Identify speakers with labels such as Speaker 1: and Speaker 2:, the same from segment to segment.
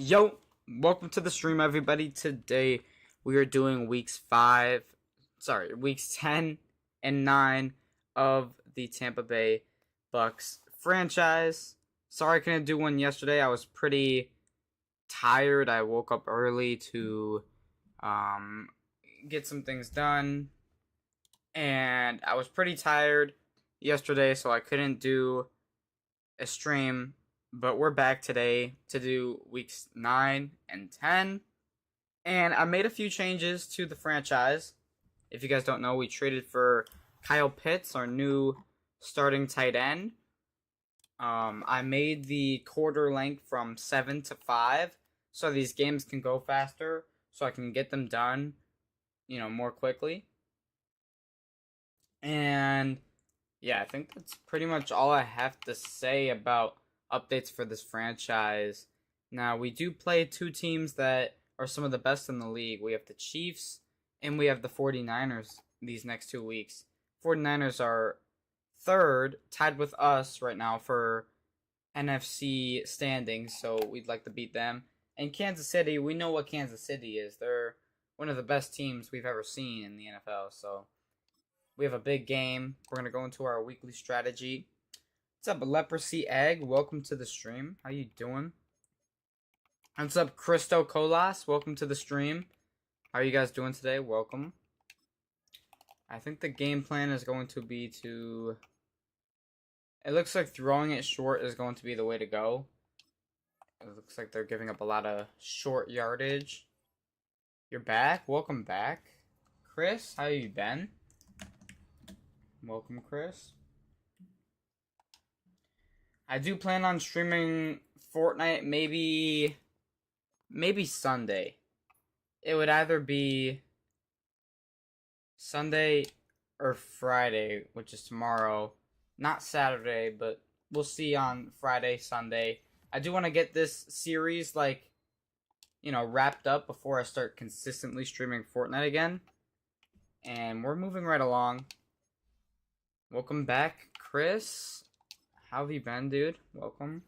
Speaker 1: Yo, welcome to the stream, everybody. Today we are doing weeks 10 and 9 of the Tampa Bay Bucks franchise. Sorry I couldn't do one yesterday. I was pretty tired. I woke up early to get some things done, and I was pretty tired yesterday, so I couldn't do a stream. But we're back today to do weeks 9 and 10. And I made a few changes to the franchise. If you guys don't know, we traded for Kyle Pitts, our new starting tight end. I made the quarter length from 7 to 5 so these games can go faster, so I can get them done, more quickly. And yeah, I think that's pretty much all I have to say about updates for this franchise. Now, we do play two teams that are some of the best in the league. We have the Chiefs and we have the 49ers these next 2 weeks. 49ers are third, tied with us right now for NFC standings, so we'd like to beat them. And Kansas City, we know what Kansas City is. They're one of the best teams we've ever seen in the NFL, so we have a big game. We're going to go into our weekly strategy. What's up, Leprosy Egg? Welcome to the stream. How you doing? What's up, Christo Colas? Welcome to the stream. How are you guys doing today? Welcome. I think the game plan is going to be to... It looks like throwing it short is going to be the way to go. It looks like they're giving up a lot of short yardage. You're back? Welcome back. Chris, how you been? Welcome, Chris. I do plan on streaming Fortnite maybe Sunday. It would either be Sunday or Friday, which is tomorrow. Not Saturday, but we'll see on Friday, Sunday. I do want to get this series, wrapped up before I start consistently streaming Fortnite again. And we're moving right along. Welcome back, Chris. How have you been, dude? Welcome.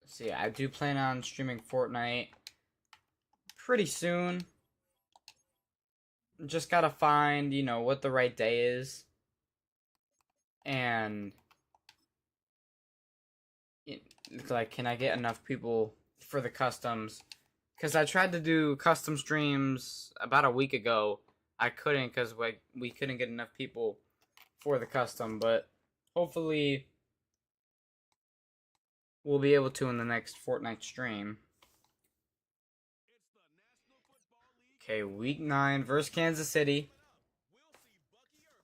Speaker 1: So yeah, I do plan on streaming Fortnite pretty soon. Just gotta find, what the right day is. And can I get enough people for the customs? Because I tried to do custom streams about a week ago. I couldn't because we couldn't get enough people for the custom, but hopefully we'll be able to in the next Fortnite stream. Okay, week 9 versus Kansas City.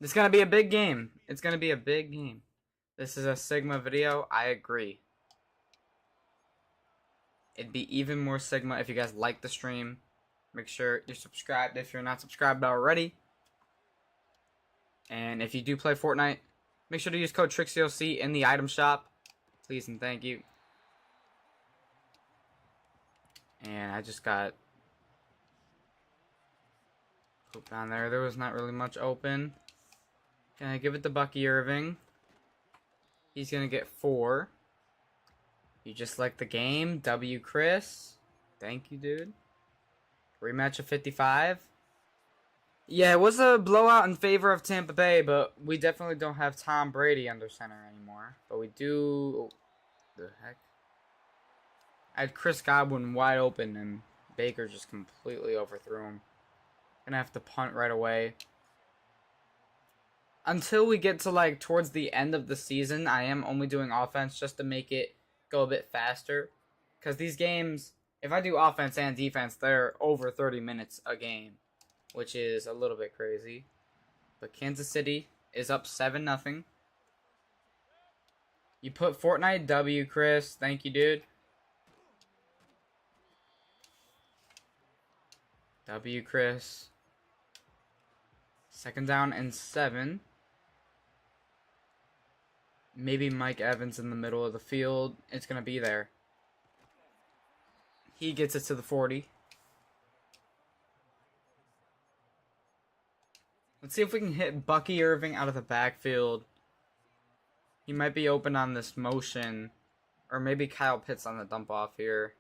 Speaker 1: This is going to be a big game. It's going to be a big game. This is a Sigma video. I agree. It'd be even more Sigma if you guys like the stream. Make sure you're subscribed if you're not subscribed already. And if you do play Fortnite, make sure to use code TRIXIOC in the item shop. Please and thank you. And I just got hooked on there. There was not really much open. Can I give it to Bucky Irving? He's going to get 4. You just like the game. W. Chris. Thank you, dude. Rematch of 55. Yeah, it was a blowout in favor of Tampa Bay, but we definitely don't have Tom Brady under center anymore. But we do... Oh, the heck? I had Chris Godwin wide open, and Baker just completely overthrew him. Gonna have to punt right away. Until we get to, towards the end of the season, I am only doing offense just to make it go a bit faster. Because these games, if I do offense and defense, they're over 30 minutes a game, which is a little bit crazy. But Kansas City is up 7-0. You put Fortnite W, Chris. Thank you, dude. W, Chris. 2nd down and 7. Maybe Mike Evans in the middle of the field. It's going to be there. He gets it to the 40. Let's see if we can hit Bucky Irving out of the backfield. He might be open on this motion. Or maybe Kyle Pitts on the dump off here.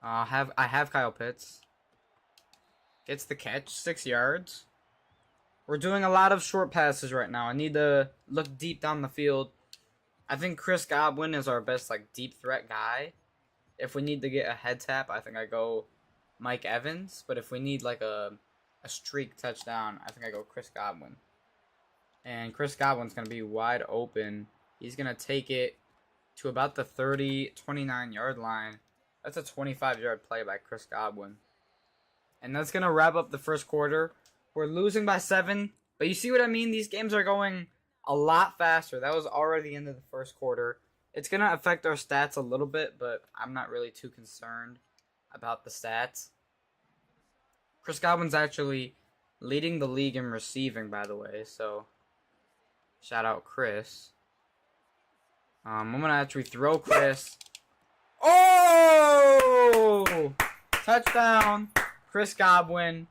Speaker 1: I have Kyle Pitts. Gets the catch, 6 yards. We're doing a lot of short passes right now. I need to look deep down the field. I think Chris Godwin is our best like deep threat guy. If we need to get a head tap, I think I go Mike Evans. But if we need like a streak touchdown, I think I go Chris Godwin. And Chris Godwin's going to be wide open. He's going to take it to about the 29 yard line. That's a 25-yard play by Chris Godwin. And that's going to wrap up the first quarter. We're losing by 7. But you see what I mean? These games are going a lot faster. That was already the end of the first quarter. It's going to affect our stats a little bit, but I'm not really too concerned about the stats. Chris Godwin's actually leading the league in receiving, by the way. So, shout out Chris. I'm going to actually throw Chris. Oh! Touchdown. Chris Godwin.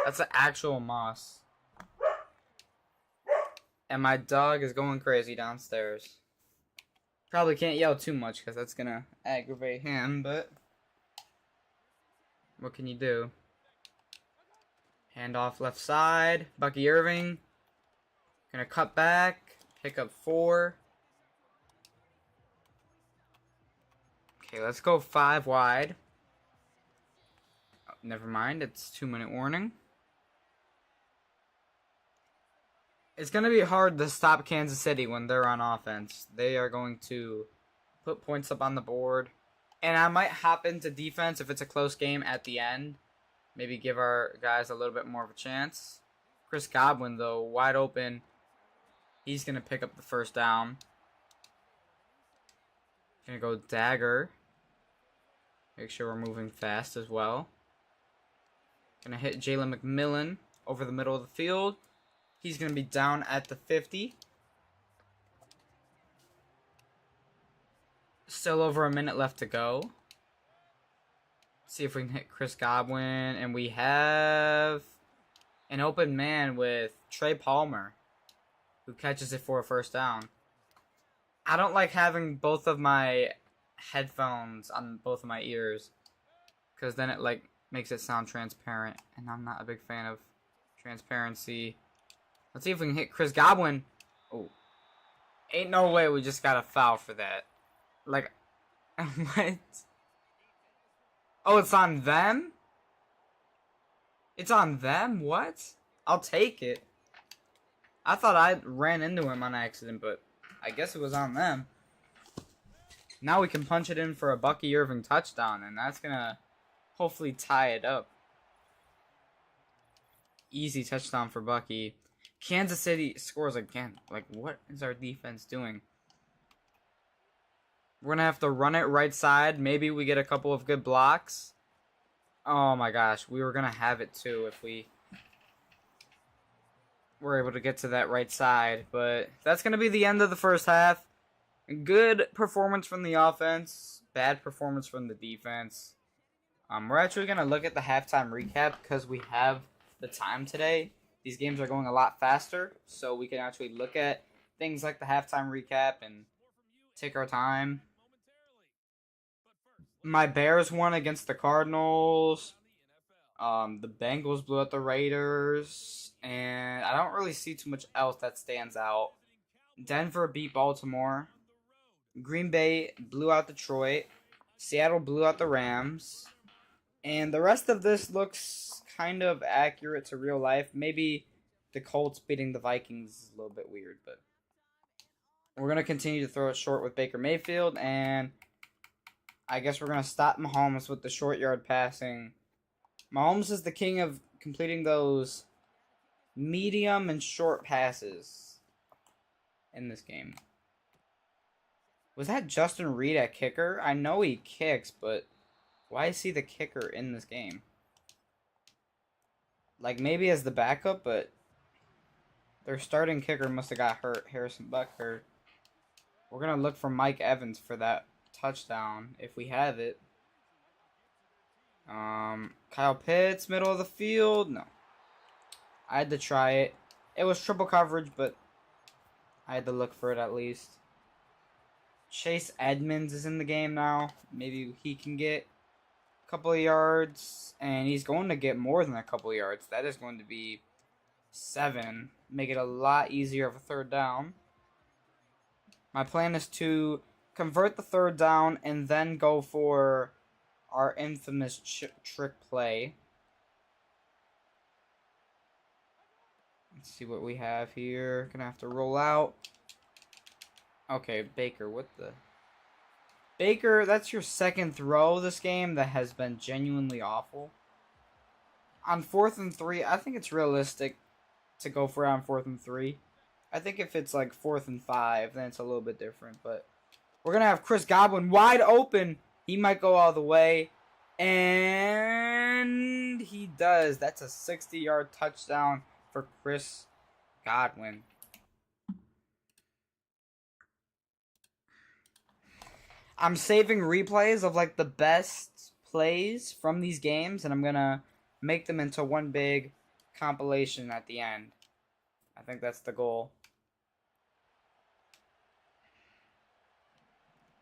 Speaker 1: That's an actual moss. And my dog is going crazy downstairs. Probably can't yell too much because that's going to aggravate him, but what can you do? Hand off left side. Bucky Irving. Going to cut back. Pick up 4. Okay, let's go 5 wide. Oh, never mind, it's 2-minute warning. It's going to be hard to stop Kansas City when they're on offense. They are going to put points up on the board. And I might hop into defense if it's a close game at the end. Maybe give our guys a little bit more of a chance. Chris Godwin, though, wide open. He's going to pick up the first down. Going to go dagger. Make sure we're moving fast as well. Going to hit Jalen McMillan over the middle of the field. He's going to be down at the 50. Still over a minute left to go. See if we can hit Chris Godwin. And we have an open man with Trey Palmer, who catches it for a first down. I don't like having both of my headphones on both of my ears, because then it like makes it sound transparent, and I'm not a big fan of transparency. Let's see if we can hit Chris Godwin. Oh, ain't no way we just got a foul for that. Like, what? Oh, it's on them? It's on them? What? I'll take it. I thought I ran into him on accident, but I guess it was on them. Now we can punch it in for a Bucky Irving touchdown, and that's going to hopefully tie it up. Easy touchdown for Bucky. Kansas City scores again. Like, what is our defense doing? We're going to have to run it right side. Maybe we get a couple of good blocks. Oh my gosh, we were going to have it too if we were able to get to that right side. But that's going to be the end of the first half. Good performance from the offense. Bad performance from the defense. We're actually going to look at the halftime recap because we have the time today. These games are going a lot faster, so we can actually look at things like the halftime recap and take our time. My Bears won against the Cardinals. The Bengals blew out the Raiders. And I don't really see too much else that stands out. Denver beat Baltimore. Green Bay blew out Detroit. Seattle blew out the Rams. And the rest of this looks kind of accurate to real life. Maybe the Colts beating the Vikings is a little bit weird, but we're going to continue to throw it short with Baker Mayfield, and I guess we're going to stop Mahomes with the short yard passing. Mahomes is the king of completing those medium and short passes in this game. Was that Justin Reed at kicker? I know he kicks, but why is he the kicker in this game? Like, maybe as the backup, but their starting kicker must have got hurt. Harrison Butker. We're going to look for Mike Evans for that touchdown, if we have it. Kyle Pitts, middle of the field. No. I had to try it. It was triple coverage, but I had to look for it at least. Chase Edmonds is in the game now. Maybe he can get a couple of yards, and he's going to get more than a couple of yards. That is going to be 7. Make it a lot easier of a third down. My plan is to convert the third down and then go for our infamous trick play. Let's see what we have here. Gonna have to roll out. Okay, Baker, what the... Baker, that's your second throw this game that has been genuinely awful. On 4th and 3, I think it's realistic to go for it on 4th and 3. I think if it's like 4th and 5, then it's a little bit different. But we're going to have Chris Godwin wide open. He might go all the way. And he does. That's a 60-yard touchdown for Chris Godwin. I'm saving replays of like the best plays from these games, and I'm gonna make them into one big compilation at the end. I think that's the goal.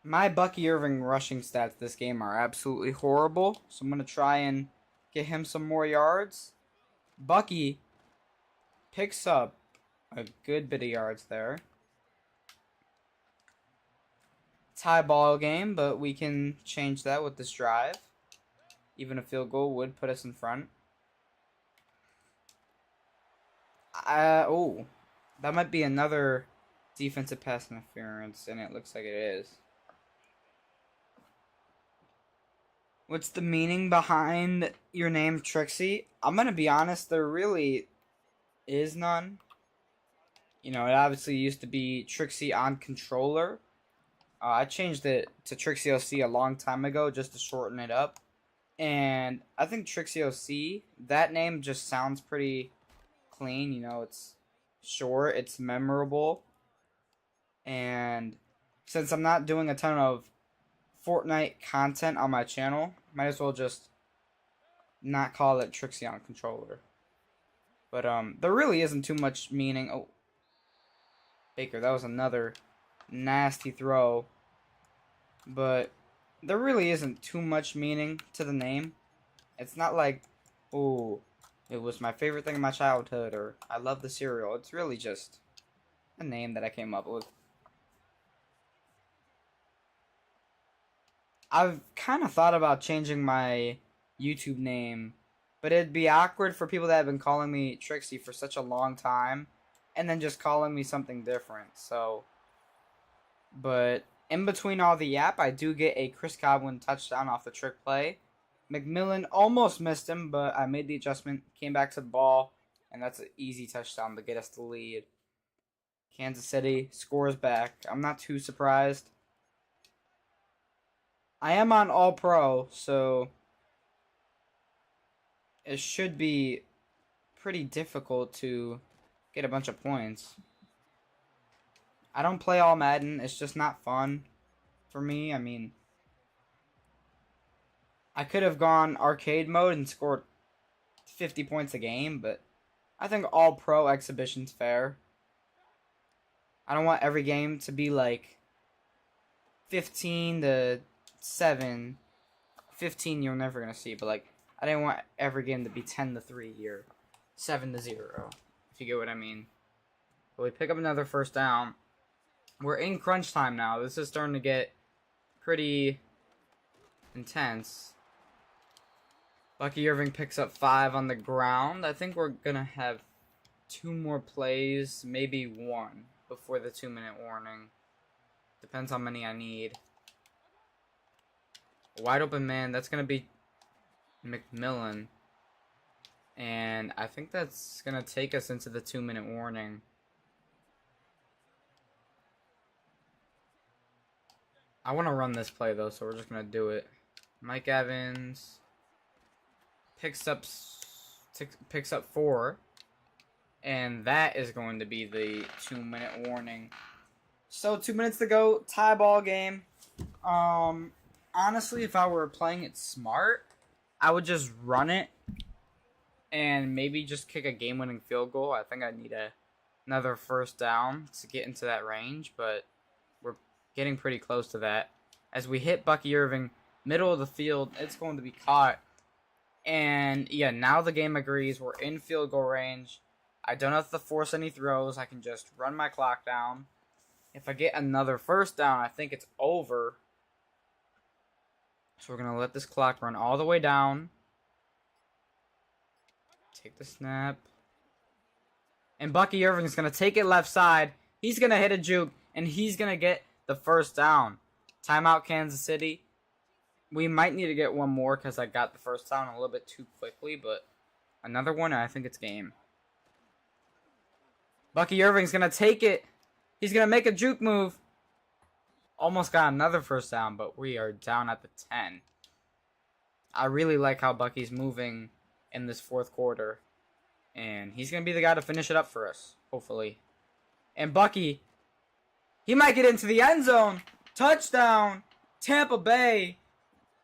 Speaker 1: My Bucky Irving rushing stats this game are absolutely horrible, so I'm gonna try and get him some more yards. Bucky picks up a good bit of yards there. Tie ball game, but we can change that with this drive. Even a field goal would put us in front. Oh, that might be another defensive pass interference, and it looks like it is. What's the meaning behind your name, Trixie? I'm gonna be honest, there really is none. You know, it obviously used to be Trixie on controller. I changed it to Trixie OC a long time ago just to shorten it up. And I think Trixie OC, that name just sounds pretty clean. You know, it's short, it's memorable. And since I'm not doing a ton of Fortnite content on my channel, might as well just not call it Trixie on controller. But there really isn't too much meaning. Oh, Baker, that was another nasty throw. But there really isn't too much meaning to the name. It's not like, oh, it was my favorite thing in my childhood, or I love the cereal. It's really just a name that I came up with. I've kind of thought about changing my YouTube name, but it'd be awkward for people that have been calling me Trixie for such a long time, and then just calling me something different. So, but in between all the yap, I do get a Chris Godwin touchdown off the trick play. McMillan almost missed him, but I made the adjustment, came back to the ball, and that's an easy touchdown to get us the lead. Kansas City scores back. I'm not too surprised. I am on All-Pro, so it should be pretty difficult to get a bunch of points. I don't play all Madden. It's just not fun for me. I mean, I could have gone arcade mode and scored 50 points a game, but I think all pro exhibition's fair. I don't want every game to be like 15 to 7. 15 you're never going to see, but like I didn't want every game to be 10 to 3 or 7 to 0, if you get what I mean. But we pick up another first down. We're in crunch time now. This is starting to get pretty intense. Bucky Irving picks up 5 on the ground. I think we're going to have 2 more plays, maybe 1, before the 2-minute warning. Depends how many I need. Wide open man, that's going to be McMillan. And I think that's going to take us into the 2-minute warning. I want to run this play, though, so we're just going to do it. Mike Evans picks up 4. And that is going to be the 2-minute warning. So 2 minutes to go, tie ball game. Honestly, if I were playing it smart, I would just run it and maybe just kick a game-winning field goal. I think I need another first down to get into that range, but we're getting pretty close to that. As we hit Bucky Irving, middle of the field, it's going to be caught. And yeah, now the game agrees. We're in field goal range. I don't have to force any throws. I can just run my clock down. If I get another first down, I think it's over. So we're going to let this clock run all the way down. Take the snap. And Bucky Irving's going to take it left side. He's going to hit a juke, and he's going to get the first down. Timeout, Kansas City. We might need to get one more because I got the first down a little bit too quickly, but another one, and I think it's game. Bucky Irving's going to take it. He's going to make a juke move. Almost got another first down, but we are down at the 10. I really like how Bucky's moving in this fourth quarter. And he's going to be the guy to finish it up for us, hopefully. And Bucky, he might get into the end zone. Touchdown, Tampa Bay.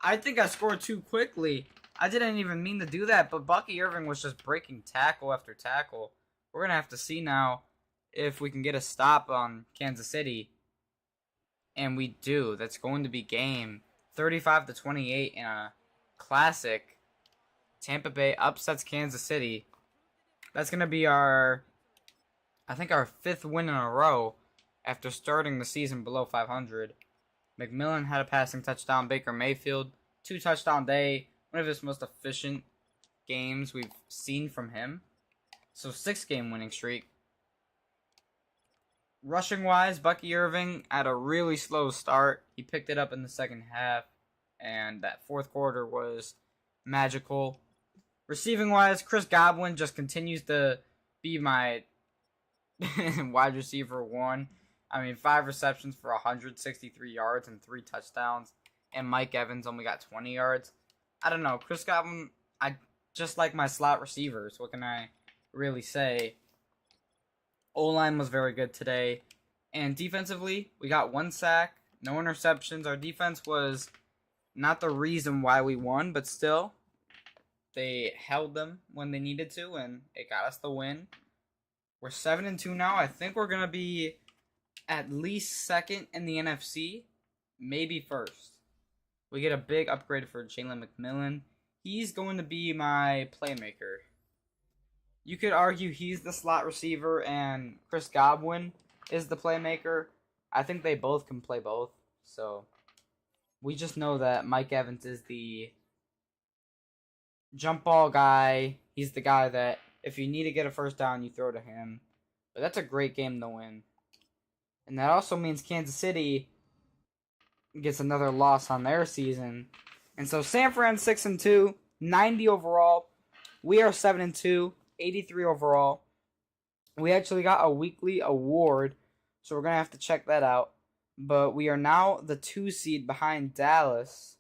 Speaker 1: I think I scored too quickly. I didn't even mean to do that, but Bucky Irving was just breaking tackle after tackle. We're going to have to see now if we can get a stop on Kansas City. And we do. That's going to be game 35-28 in a classic. Tampa Bay upsets Kansas City. That's going to be our 5th win in a row after starting the season below 500. McMillan had a passing touchdown. Baker Mayfield, 2-touchdown day. One of his most efficient games we've seen from him. So 6-game winning streak. Rushing wise, Bucky Irving had a really slow start. He picked it up in the second half. And that fourth quarter was magical. Receiving wise, Chris Godwin just continues to be my wide receiver 1. I mean, 5 receptions for 163 yards and 3 touchdowns. And Mike Evans only got 20 yards. I don't know. Chris Godwin, I just like my slot receivers. What can I really say? O-line was very good today. And defensively, we got 1 sack, no interceptions. Our defense was not the reason why we won, but still, they held them when they needed to, and it got us the win. We're 7-2 now. I think we're going to be at least second in the NFC, maybe first. We get a big upgrade for Jalen McMillan. He's going to be my playmaker. You could argue he's the slot receiver and Chris Godwin is the playmaker. I think they both can play both. So we just know that Mike Evans is the jump ball guy. He's the guy that if you need to get a first down, you throw to him. But that's a great game to win. And that also means Kansas City gets another loss on their season. And so San Fran 6-2, 90 overall. We are 7-2, 83 overall. We actually got a weekly award, so we're going to have to check that out. But we are now the 2 seed behind Dallas.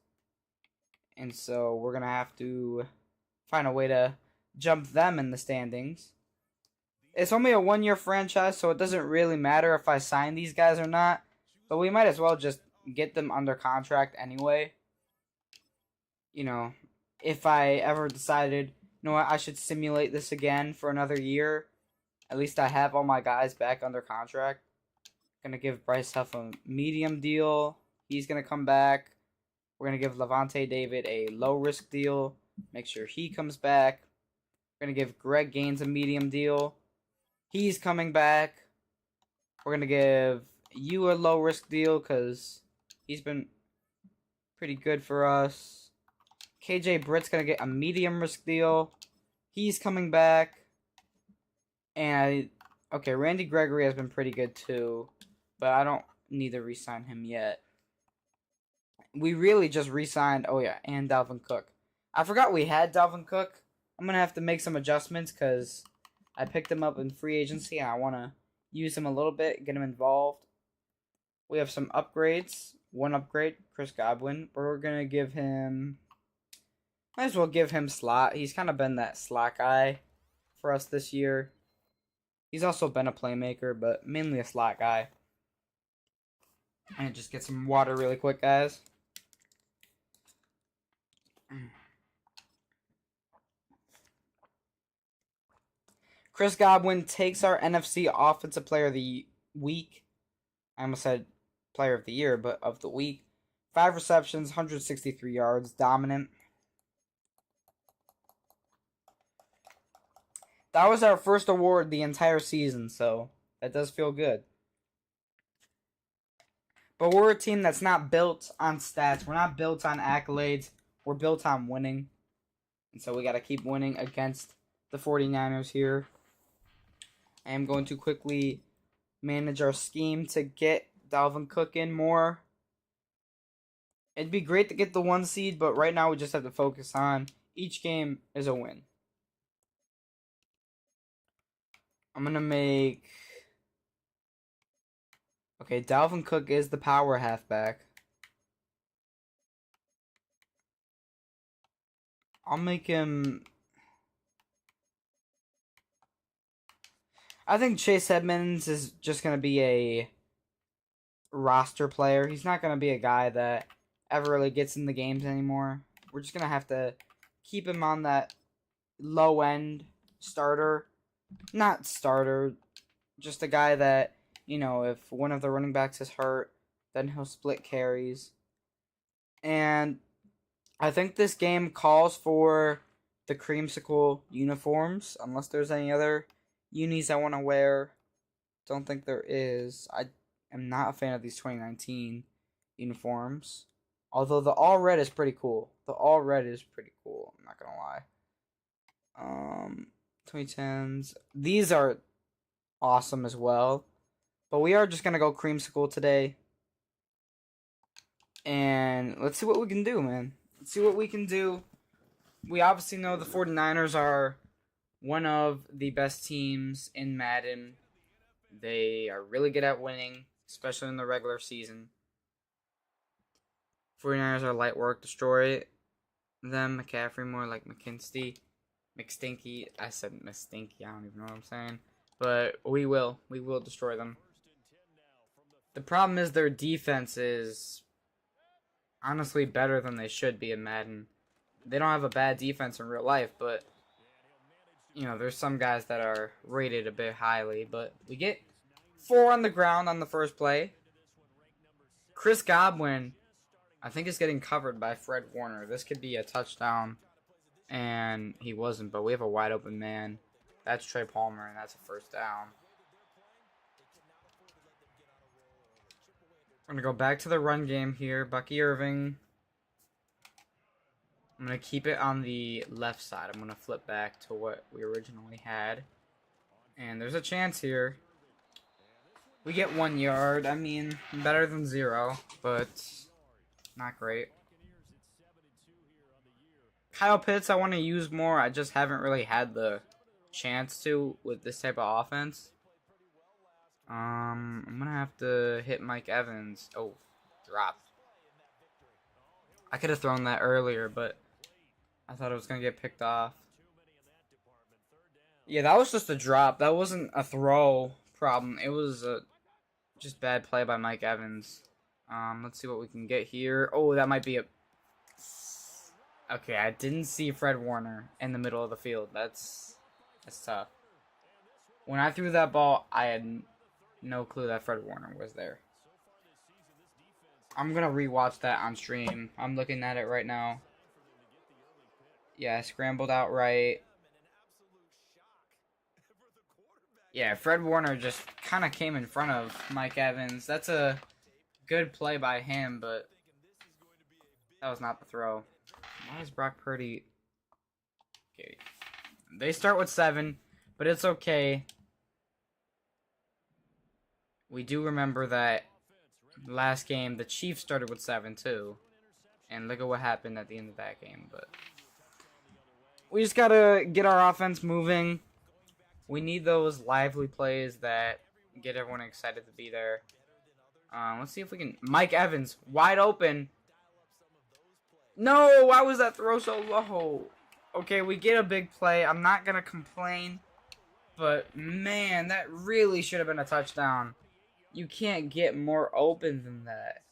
Speaker 1: And so we're going to have to find a way to jump them in the standings. It's only a 1-year franchise, so it doesn't really matter if I sign these guys or not. But we might as well just get them under contract anyway. You know, if I ever decided, you know what, I should simulate this again for another year, at least I have all my guys back under contract. Going to give Bryce Huff a medium deal. He's going to come back. We're going to give Levante David a low-risk deal. Make sure he comes back. We're going to give Greg Gaines a medium deal. He's coming back. We're going to give you a low-risk deal because he's been pretty good for us. KJ Britt's going to get a medium-risk deal. He's coming back. And, okay, Randy Gregory has been pretty good too. But I don't need to re-sign him yet. We really just re-signed, oh yeah, and Dalvin Cook. I forgot we had Dalvin Cook. I'm going to have to make some adjustments because I picked him up in free agency and I want to use him a little bit, get him involved. We have some upgrades. 1 upgrade, Chris Godwin. We're going to give him, might as well give him slot. He's kind of been that slot guy for us this year. He's also been a playmaker, but mainly a slot guy. And just get some water really quick, guys. Chris Godwin takes our NFC Offensive Player of the Week. I almost said player of the year, but of the week. 5 receptions, 163 yards, dominant. That was our first award the entire season, so that does feel good. But we're a team that's not built on stats. We're not built on accolades. We're built on winning. And so we got to keep winning against the 49ers here. I am going to quickly manage our scheme to get Dalvin Cook in more. It'd be great to get the 1 seed, but right now we just have to focus on each game is a win. I'm going to make... Okay, Dalvin Cook is the power halfback. I'll make him... I think Chase Edmonds is just going to be a roster player. He's not going to be a guy that ever really gets in the games anymore. We're just going to have to keep him on that low-end starter. Not starter, just a guy that, you know, if one of the running backs is hurt, then he'll split carries. And I think this game calls for the creamsicle uniforms, unless there's any other unis I want to wear. Don't think there is. I am not a fan of these 2019 uniforms. Although the all red is pretty cool. The all red is pretty cool. I'm not gonna lie. 2010s. These are awesome as well. But we are just gonna go creamsicle today. And let's see what we can do, man. Let's see what we can do. We obviously know the 49ers are one of the best teams in Madden. They are really good at winning, especially in the regular season. 49ers are light work, destroy them. McCaffrey more like McKinsey. McStinky. I said McStinky. I don't even know what I'm saying. But we will. We will destroy them. The problem is their defense is honestly better than they should be in Madden. They don't have a bad defense in real life, but you know, there's some guys that are rated a bit highly. But we get 4 on the ground on the first play. Chris Godwin, I think, is getting covered by Fred Warner. This could be a touchdown, and he wasn't, but we have a wide open man. That's Trey Palmer, and that's a first down. We're going to go back to the run game here. Bucky Irving. I'm going to keep it on the left side. I'm going to flip back to what we originally had. And there's a chance here. We get 1 yard. I mean, better than 0, but not great. Kyle Pitts, I want to use more. I just haven't really had the chance to with this type of offense. I'm going to have to hit Mike Evans. Oh, dropped. I could have thrown that earlier, but I thought it was going to get picked off. Yeah, that was just a drop. That wasn't a throw problem. It was a just bad play by Mike Evans. Let's see what we can get here. Oh, that might be a... Okay, I didn't see Fred Warner in the middle of the field. That's tough. When I threw that ball, I had no clue that Fred Warner was there. I'm going to rewatch that on stream. I'm looking at it right now. Yeah, I scrambled out right. Yeah, Fred Warner just kind of came in front of Mike Evans. That's a good play by him, but that was not the throw. Why is Brock Purdy... Okay. They start with 7, but it's okay. We do remember that last game, the Chiefs started with 7 too. And look at what happened at the end of that game. But we just got to get our offense moving. We need those lively plays that get everyone excited to be there. Let's see if we can... Mike Evans, wide open. No, why was that throw so low? Okay, we get a big play. I'm not going to complain. But, man, that really should have been a touchdown. You can't get more open than that.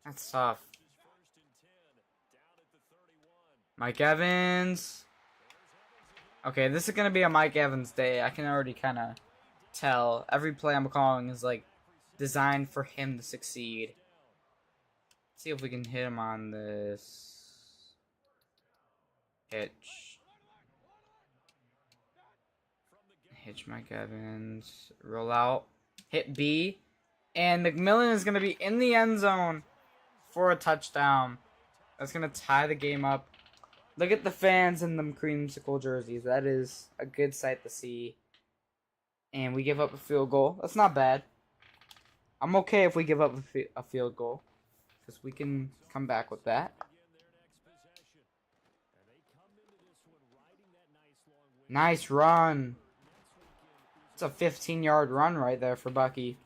Speaker 1: That's tough. Mike Evans. Okay, this is going to be a Mike Evans day. I can already kind of tell. Every play I'm calling is like designed for him to succeed. Let's see if we can hit him on this hitch. Hitch Mike Evans. Roll out. Hit B. And McMillan is going to be in the end zone for a touchdown. That's going to tie the game up. Look at the fans in them creamsicle jerseys. That is a good sight to see. And we give up a field goal. That's not bad. I'm okay if we give up a field goal, because we can come back with that. Nice run. It's a 15-yard run right there for Bucky.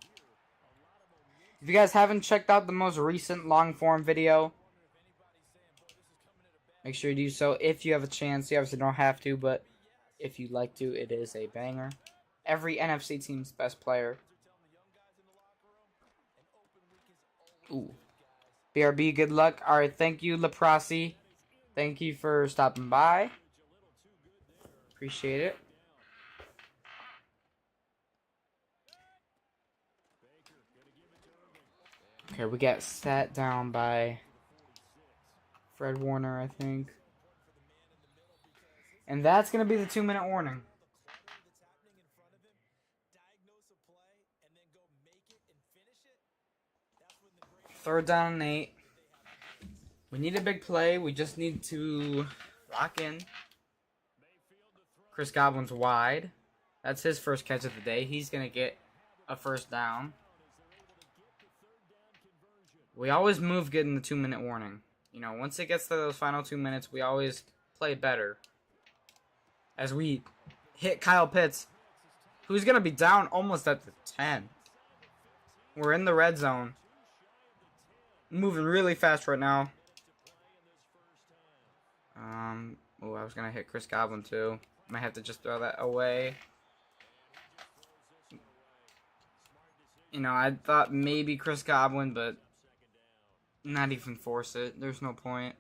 Speaker 1: If you guys haven't checked out the most recent long-form video, make sure you do so if you have a chance. You obviously don't have to, but if you'd like to, it is a banger. Every NFC team's best player. Ooh. BRB, good luck. Alright, thank you, Leprossi. Thank you for stopping by. Appreciate it. Okay, we got sat down by Fred Warner, I think. And that's going to be the 2-minute warning. Third down and 8. We need a big play. We just need to lock in. Chris Godwin's wide. That's his first catch of the day. He's going to get a first down. We always move good in the 2-minute warning. You know, once it gets to those final 2 minutes, we always play better. As we hit Kyle Pitts, who's going to be down almost at the 10. We're in the red zone. Moving really fast right now. Oh, I was going to hit Chris Godwin too. Might have to just throw that away. You know, I thought maybe Chris Godwin, but not even force it. There's no point.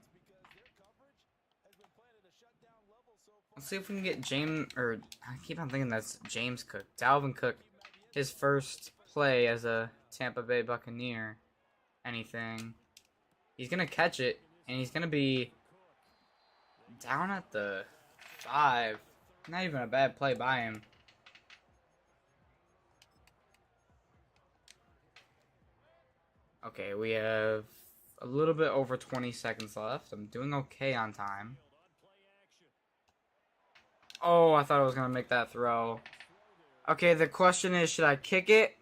Speaker 1: Let's see if we can get James, or I keep on thinking that's James Cook. Dalvin Cook, his first play as a Tampa Bay Buccaneer. Anything. He's going to catch it, and he's going to be down at the 5. Not even a bad play by him. Okay, we have a little bit over 20 seconds left. I'm doing okay on time. Oh, I thought I was going to make that throw. Okay, the question is, should I kick it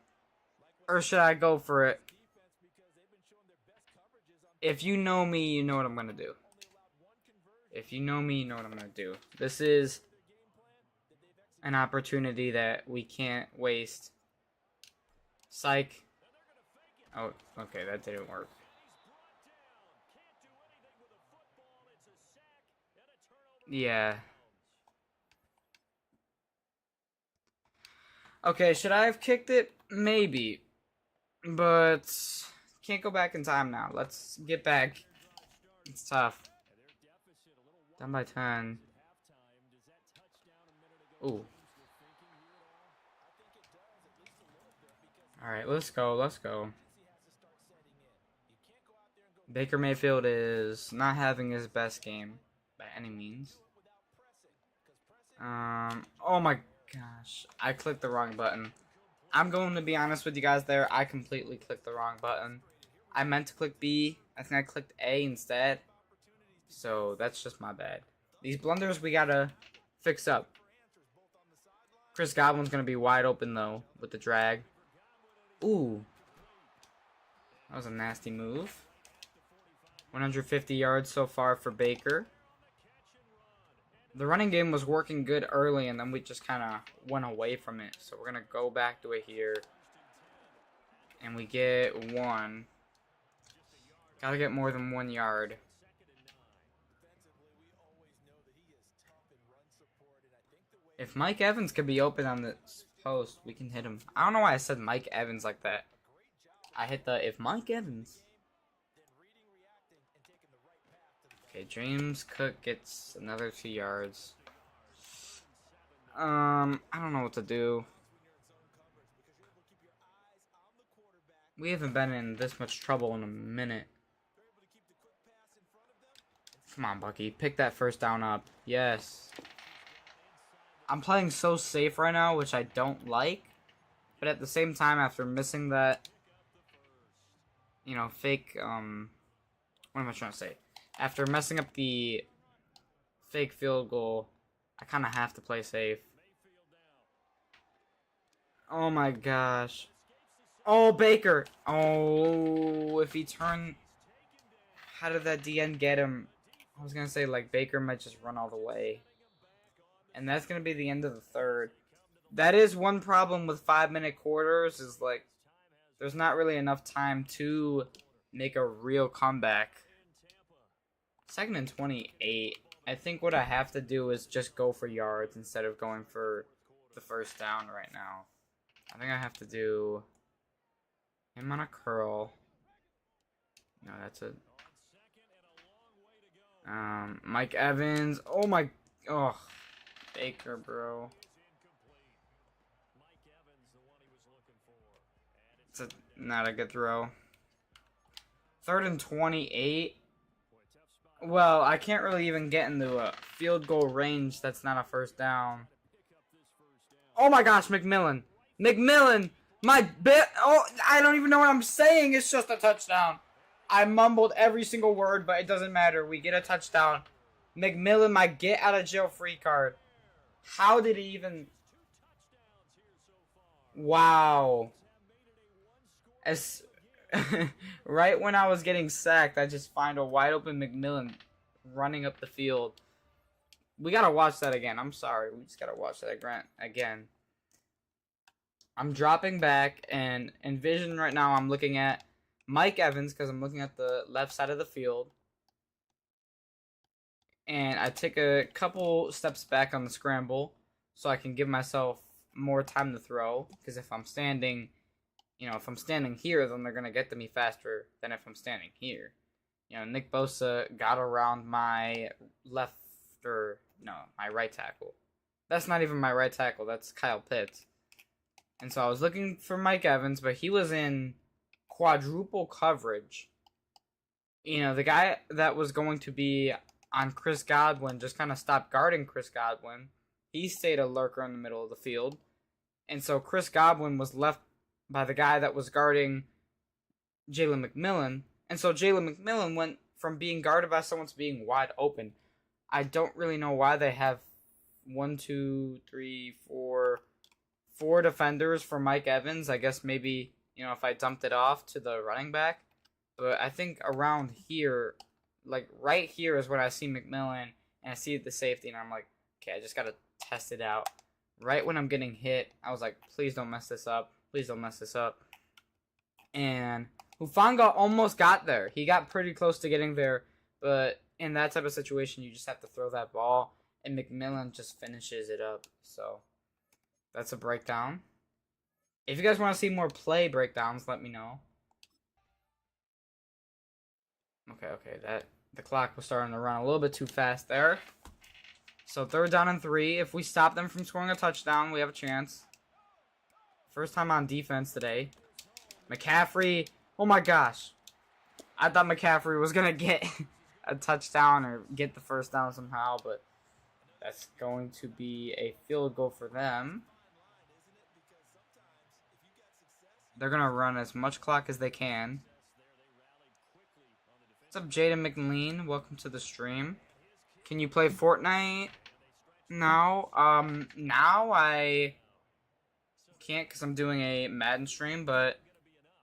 Speaker 1: or should I go for it? If you know me, you know what I'm going to do. If you know me, you know what I'm going to do. This is an opportunity that we can't waste. Psych. Oh, okay, that didn't work. Yeah. Okay, should I have kicked it? Maybe. But can't go back in time now. Let's get back. It's tough. Down by 10. Ooh. Alright, let's go. Let's go. Baker Mayfield is not having his best game by any means. Oh my gosh. I clicked the wrong button. I'm going to be honest with you guys there. I completely clicked the wrong button. I meant to click B. I think I clicked A instead. So that's just my bad. These blunders we gotta fix up. Chris Godwin's gonna be wide open though with the drag. Ooh. That was a nasty move. 150 yards so far for Baker. The running game was working good early, and then we just kind of went away from it. So we're going to go back to it here. And we get 1. Got to get more than 1 yard. If Mike Evans could be open on this post, we can hit him. I don't know why I said Mike Evans like that. I hit the if Mike Evans. Okay, James Cook gets another 2 yards. I don't know what to do. We haven't been in this much trouble in a minute. Come on, Bucky. Pick that first down up. Yes. I'm playing so safe right now, which I don't like. But at the same time, after missing that, fake, what am I trying to say? After messing up the fake field goal, I kind of have to play safe. Oh my gosh. Oh, Baker. Oh, if he turned... How did that DN get him? I was going to say, like, Baker might just run all the way. And that's going to be the end of the third. That is one problem with 5-minute quarters, is, like, there's not really enough time to make a real comeback. 2nd and 28. I think what I have to do is just go for yards instead of going for the first down right now. I think I have to do him on a curl. No, that's a... Mike Evans. Oh my... Oh, Baker, bro. It's not a good throw. 3rd and 28. Well, I can't really even get into a field goal range that's not a first down. Oh my gosh, McMillan. McMillan! My bit. Oh, I don't even know what I'm saying. It's just a touchdown. I mumbled every single word, but it doesn't matter. We get a touchdown. McMillan, my get out of jail free card. How did he even... Wow. As right when I was getting sacked, I just find a wide open McMillan running up the field. We gotta watch that again. I'm sorry. We just gotta watch that again. I'm dropping back, and in vision right now, I'm looking at Mike Evans because I'm looking at the left side of the field. And I take a couple steps back on the scramble so I can give myself more time to throw. Because if I'm standing, if I'm standing here, then they're going to get to me faster than if I'm standing here. Nick Bosa got around my my right tackle. That's not even my right tackle. That's Kyle Pitts. And so I was looking for Mike Evans, but he was in quadruple coverage. The guy that was going to be on Chris Godwin just kind of stopped guarding Chris Godwin. He stayed a lurker in the middle of the field. And so Chris Godwin was left by the guy that was guarding Jalen McMillan. And so Jalen McMillan went from being guarded by someone to being wide open. I don't really know why they have 4 defenders for Mike Evans. I guess maybe, if I dumped it off to the running back. But I think around here, like right here is when I see McMillan and I see the safety and I'm like, okay, I just got to test it out. Right when I'm getting hit, I was like, please don't mess this up. Please don't mess this up. And Hufanga almost got there. He got pretty close to getting there. But in that type of situation, you just have to throw that ball. And McMillan just finishes it up. So that's a breakdown. If you guys want to see more play breakdowns, let me know. Okay, the clock was starting to run a little bit too fast there. So 3rd down and 3. If we stop them from scoring a touchdown, we have a chance. First time on defense today. McCaffrey. Oh my gosh. I thought McCaffrey was going to get a touchdown or get the first down somehow, but that's going to be a field goal for them. They're going to run as much clock as they can. What's up, Jaden McLean? Welcome to the stream. Can you play Fortnite now? Now I can't because I'm doing a Madden stream, but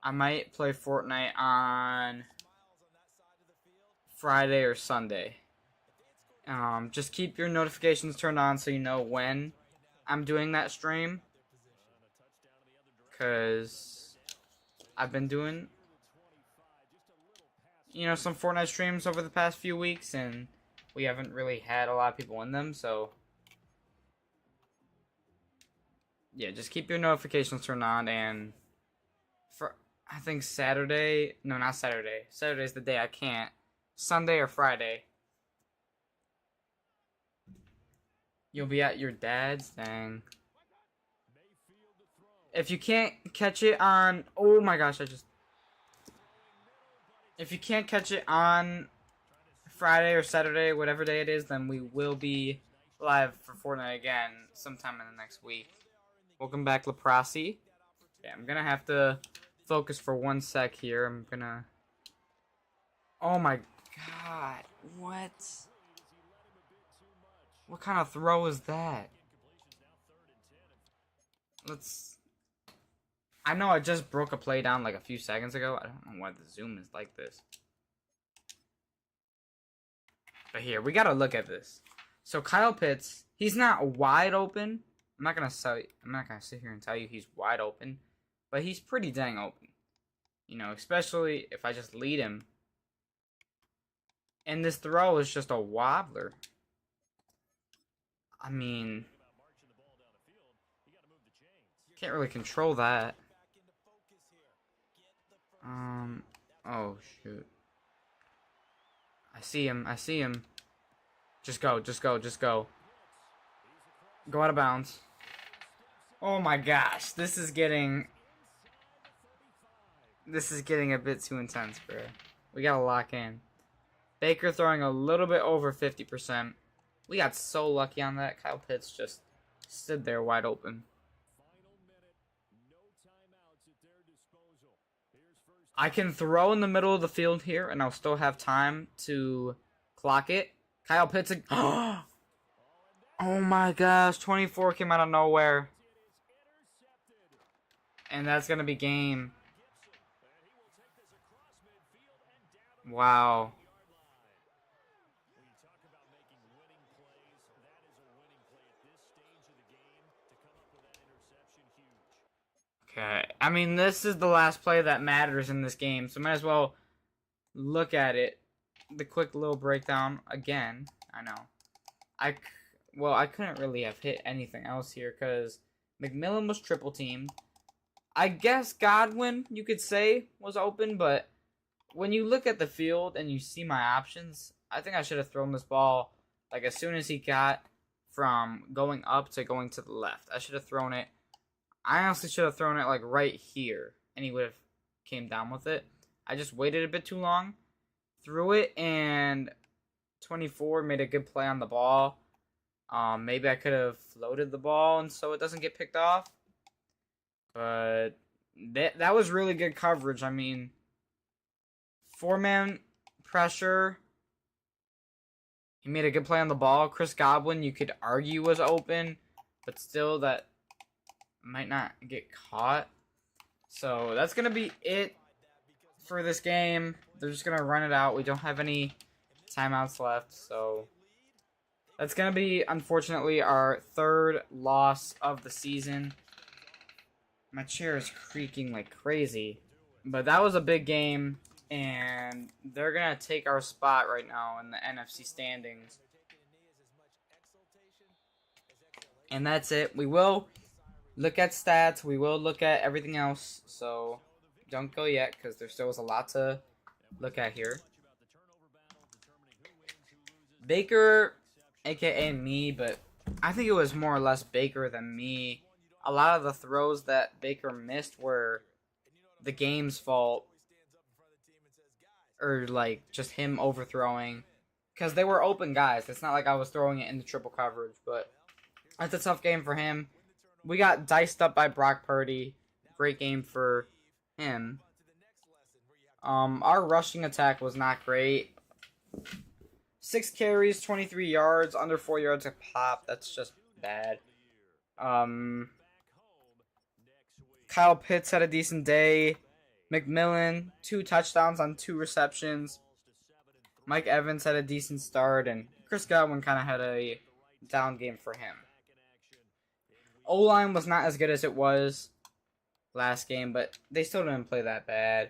Speaker 1: I might play Fortnite on Friday or Sunday. Just keep your notifications turned on so you know when I'm doing that stream. Because I've been doing, some Fortnite streams over the past few weeks, and we haven't really had a lot of people in them, so yeah, just keep your notifications turned on. And for, I think Saturday, no, not Saturday. Saturday's the day I can't. Sunday or Friday. You'll be at your dad's? Dang. If you can't catch it on... Oh my gosh, I just If you can't catch it on Friday or Saturday, whatever day it is, then we will be live for Fortnite again sometime in the next week. Welcome back, Laprasi. Yeah, I'm gonna have to focus for 1 sec here. I'm gonna... Oh my god, what? What kind of throw is that? Let's... I know I just broke a play down like a few seconds ago. I don't know why the zoom is like this. But here, we gotta look at this. So Kyle Pitts, he's not wide open. I'm not gonna sit here and tell you he's wide open, but he's pretty dang open. You know, especially if I just lead him. And this throw is just a wobbler. I mean, can't really control that. Oh shoot. I see him. Just go. Go out of bounds. Oh my gosh, this is getting a bit too intense, bro. We gotta lock in. Baker throwing a little bit over 50%. We got so lucky on that. Kyle Pitts just stood there wide open. I can throw in the middle of the field here, and I'll still have time to clock it. Kyle Pitts. Oh my gosh, 24 came out of nowhere. And that's going to be game. Wow. Okay, I mean, this is the last play that matters in this game, so might as well look at it. The quick little breakdown again. I know. I couldn't really have hit anything else here because McMillan was triple teamed. I guess Godwin, you could say, was open, but when you look at the field and you see my options, I think I should have thrown this ball like as soon as he got from going up to going to the left. I should have thrown it. I honestly should have thrown it like right here, and he would have came down with it. I just waited a bit too long, threw it, and 24 made a good play on the ball. Maybe I could have floated the ball and so it doesn't get picked off. But that was really good coverage. I mean, 4-man pressure. He made a good play on the ball. Chris Godwin, you could argue, was open, but still that might not get caught. So that's going to be it for this game. They're just going to run it out. We don't have any timeouts left. So that's going to be, unfortunately, our third loss of the season. My chair is creaking like crazy. But that was a big game. And they're going to take our spot right now in the NFC standings. And that's it. We will look at stats. We will look at everything else. So don't go yet because there still is a lot to look at here. Baker, a.k.a. me, but I think it was more or less Baker than me. A lot of the throws that Baker missed were the game's fault. Or, like, just him overthrowing. Because they were open guys. It's not like I was throwing it into triple coverage. But that's a tough game for him. We got diced up by Brock Purdy. Great game for him. Our rushing attack was not great. 6 carries, 23 yards, under 4 yards a pop. That's just bad. Kyle Pitts had a decent day. McMillan, 2 touchdowns on 2 receptions. Mike Evans had a decent start, and Chris Godwin kind of had a down game for him. O-line was not as good as it was last game, but they still didn't play that bad.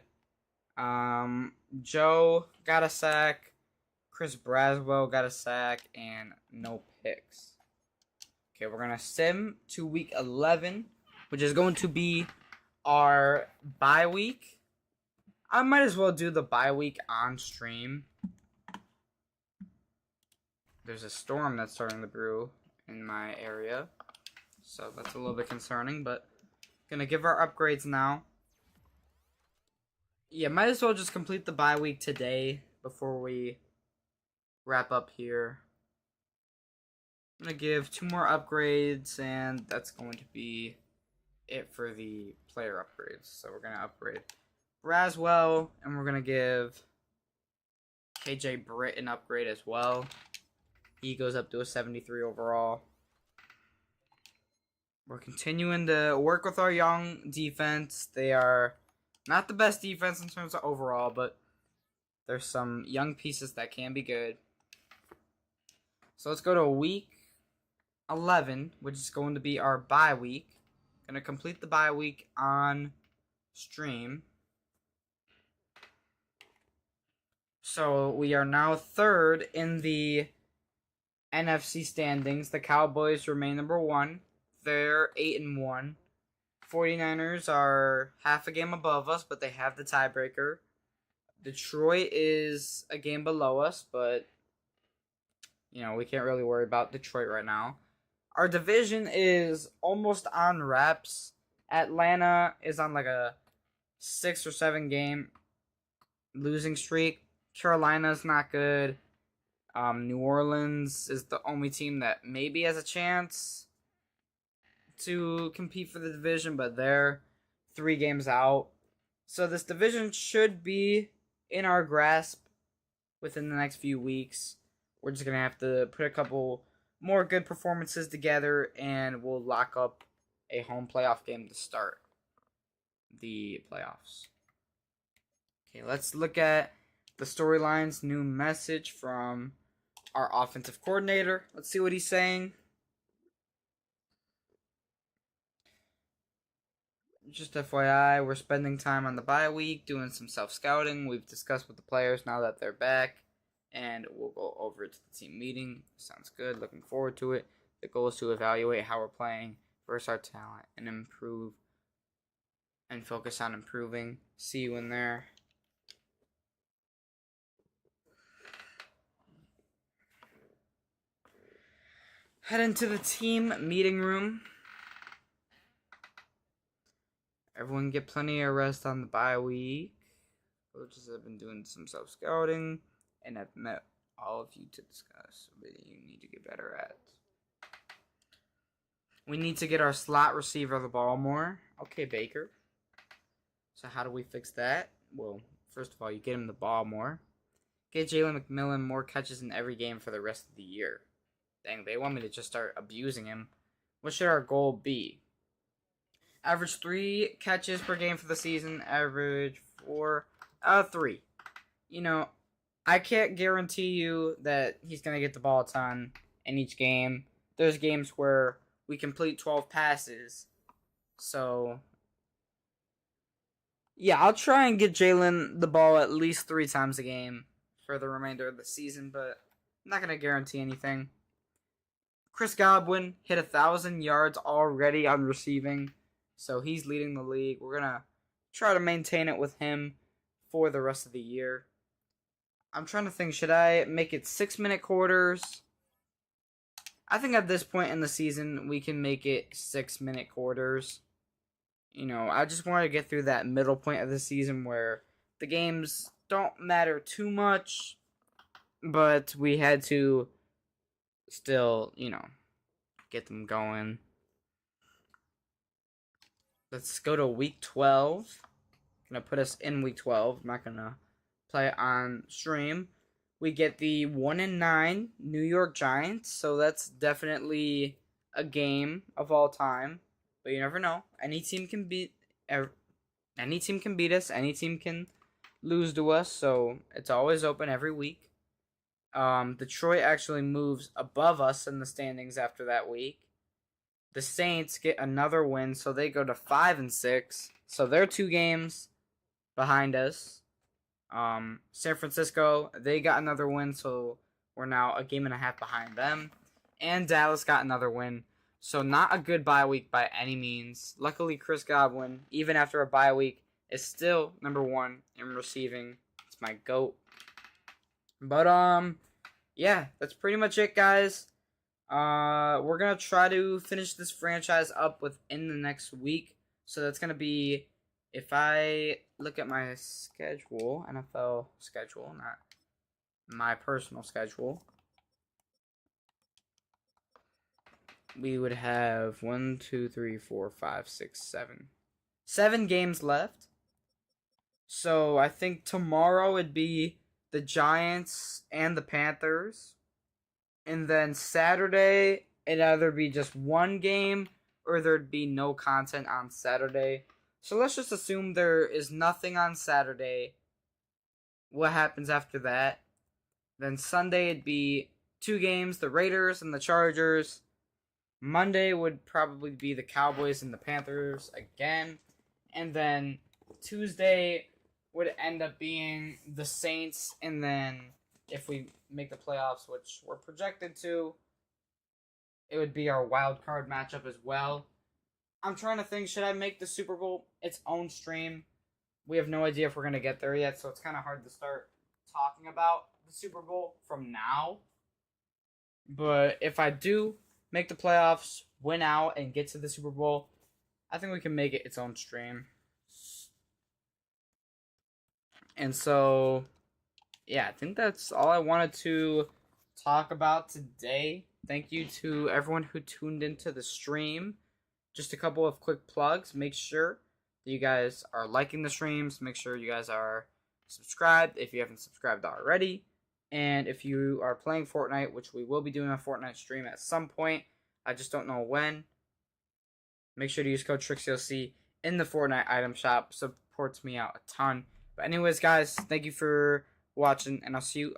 Speaker 1: Joe got a sack. Chris Braswell got a sack, and no picks. Okay, we're going to sim to week 11, which is going to be our bye week. I might as well do the bye week on stream. There's a storm that's starting to brew in my area, so that's a little bit concerning, but gonna give our upgrades now. Yeah, might as well just complete the bye week today before we wrap up here. I'm going to give 2 more upgrades, and that's going to be it for the player upgrades. So we're going to upgrade Braswell, and we're going to give KJ Britt an upgrade as well. He goes up to a 73 overall. We're continuing to work with our young defense. They are not the best defense in terms of overall, but there's some young pieces that can be good. So let's go to week 11, which is going to be our bye week. Going to complete the bye week on stream. So we are now 3rd in the NFC standings. The Cowboys remain number 1. They're 8-1. 49ers are half a game above us, but they have the tiebreaker. Detroit is a game below us, but we can't really worry about Detroit right now. Our division is almost on wraps. Atlanta is on like a 6 or 7 game losing streak. Carolina's not good. New Orleans is the only team that maybe has a chance to compete for the division, but they're 3 games out. So this division should be in our grasp within the next few weeks. We're just going to have to put a couple more good performances together, and we'll lock up a home playoff game to start the playoffs. Okay, let's look at the storylines. New message from our offensive coordinator. Let's see what he's saying. Just FYI, we're spending time on the bye week, doing some self-scouting. We've discussed with the players now that they're back, and we'll go over it to the team meeting. Sounds good. Looking forward to it. The goal is to evaluate how we're playing versus our talent and improve and focus on improving. See you in there. Head into the team meeting room. Everyone get plenty of rest on the bye week. Coaches have been doing some self-scouting, and I've met all of you to discuss what you need to get better at. We need to get our slot receiver the ball more. Okay, Baker. So how do we fix that? Well, first of all, you get him the ball more. Get Jalen McMillan more catches in every game for the rest of the year. Dang, they want me to just start abusing him. What should our goal be? Average 3 catches per game for the season. Average 4 out of 3. I can't guarantee you that he's going to get the ball a ton in each game. There's games where we complete 12 passes. So, yeah, I'll try and get Jalen the ball at least 3 times a game for the remainder of the season, but I'm not going to guarantee anything. Chris Godwin hit 1,000 yards already on receiving, so he's leading the league. We're going to try to maintain it with him for the rest of the year. I'm trying to think, should I make it 6-minute quarters? I think at this point in the season, we can make it 6-minute quarters. I just want to get through that middle point of the season where the games don't matter too much, but we had to still, get them going. Let's go to week 12. Gonna put us in week 12. I'm not gonna play it on stream. We get the 1-9 New York Giants, so that's definitely a game of all time. But you never know. Any team can beat us. Any team can lose to us. So it's always open every week. Detroit actually moves above us in the standings after that week. The Saints get another win, so they go to 5-6. So they're 2 games behind us. San Francisco, they got another win, so we're now a game and a half behind them. And Dallas got another win. So not a good bye week by any means. Luckily, Chris Godwin, even after a bye week, is still number 1 in receiving. It's my GOAT. But, yeah, that's pretty much it, guys. We're going to try to finish this franchise up within the next week. So that's going to be if I look at my schedule, NFL schedule, not my personal schedule, we would have 1, 2, 3, 4, 5, 6, 7. 7 games left. So I think tomorrow would be the Giants and the Panthers. And then Saturday, it'd either be just one game or there'd be no content on Saturday. So let's just assume there is nothing on Saturday. What happens after that? Then Sunday, it'd be 2 games, the Raiders and the Chargers. Monday would probably be the Cowboys and the Panthers again. And then Tuesday would end up being the Saints. And then if we make the playoffs, which we're projected to, it would be our wild card matchup as well. I'm trying to think, should I make the Super Bowl its own stream? We have no idea if we're going to get there yet, so it's kind of hard to start talking about the Super Bowl from now. But if I do make the playoffs, win out, and get to the Super Bowl, I think we can make it its own stream. And so, yeah, I think that's all I wanted to talk about today. Thank you to everyone who tuned into the stream. Just a couple of quick plugs. Make sure that you guys are liking the streams. Make sure you guys are subscribed if you haven't subscribed already. And if you are playing Fortnite, which we will be doing a Fortnite stream at some point, I just don't know when, make sure to use code TRIXIOC in the Fortnite item shop. Supports me out a ton. But anyways, guys, thank you for watching, and I'll see you